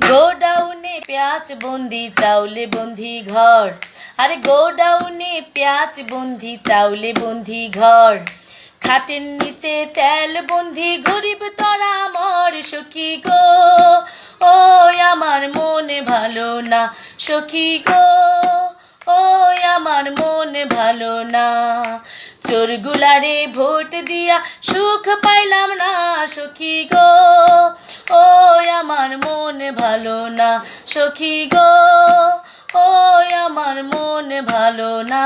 গোডাউনে পেঁয়াজ বন্দি চাউলে বন্দি ঘর, আরে গোডাউনে পেঁয়াজ বন্দি চাউলে বন্দি ঘর, খাটের নিচে তেল বন্দি গরিব তরা মর সখী গো, ও আমার মনে ভালো না সখী গো, ও আমার মনে ভালো না। চোরগুলারে ভোট দিয়া সুখ পাইলাম না সখী গো, ও আমার মনে ভালো না সখী গো, ও আমার মনে ভালো না।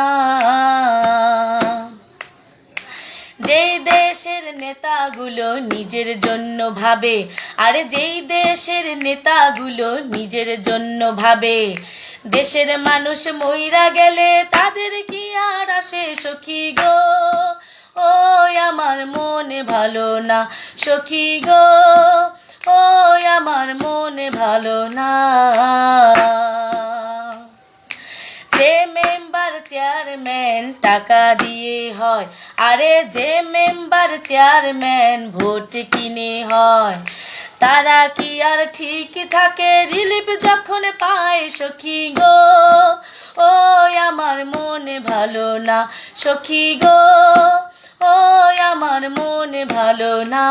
যেই দেশের নেতাগুলো নিজের জন্য ভাবে, আরে যেই দেশের নেতাগুলো নিজের জন্য ভাবে, দেশের মানুষ মইরা গেলে তাদের কি আর আসে সখী গো, ও আমার মনে ভালো না সখী গো, ও আমার মনে ভালো না। যে মেম্বার চেয়ারম্যান টাকা দিয়ে হয়, আরে যে মেম্বার চেয়ারম্যান ভোট কিনে হয়, তারা কি আর ঠিক থাকে রিলিফ যখন পায় সখী গো, ও আমার মনে ভালো না সখী গো, ও আমার মনে ভালো না।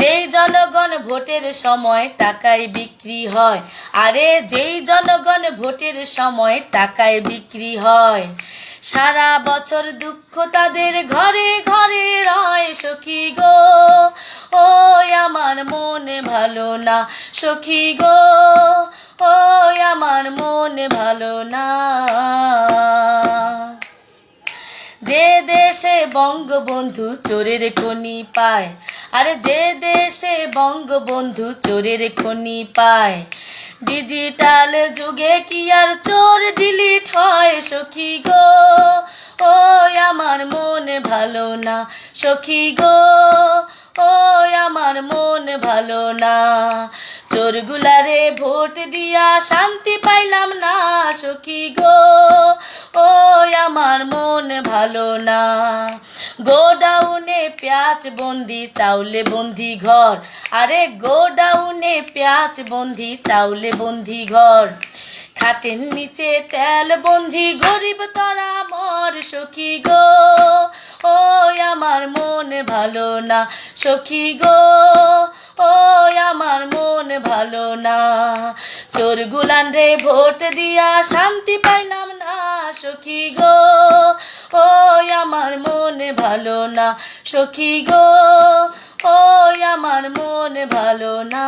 যেই জনগণ ভোটের সময় টাকায় বিক্রি হয়, আরে যেই জনগণ ভোটের সময় টাকায় বিক্রি হয়, সারা বছর দুঃখ তাদের ঘরে ঘরে রয় সখী গো, ও আমার মনে ভালো না সখী গো, ও আমার মনে ভালো না। যে দেশে বঙ্গবন্ধু চোরের খনি পায়, আরে যে দেশে বঙ্গবন্ধু চোরের খনি পায়, ডিজিটাল যুগে কি আর চোর ডিলিট হয় সখী গো, ও আমার মনে ভালো না সখী গো, ও আমার মনে ভালো না। চোরগুলারে ভোট দিয়া শান্তি পাইলাম না সখী গো, ও আমার মনে ভালো না। গোডাউনে পেঁয়াজ বন্দি চাউলে বন্দি ঘর, আরে গোডাউনে পেঁয়াজ বন্দি চাউলে বন্দি ঘর, খাটের নিচে তেল বন্দি গরিব তরা মর সখী গো, ও আমার মনে ভালো না সখী গো, ও আমার মনে ভালো না। চোরগুলান রে ভোট দিয়া শান্তি পাইলাম না সখী গো, ও আমার মনে ভালো না সখী গো, ও আমার মনে ভালো না।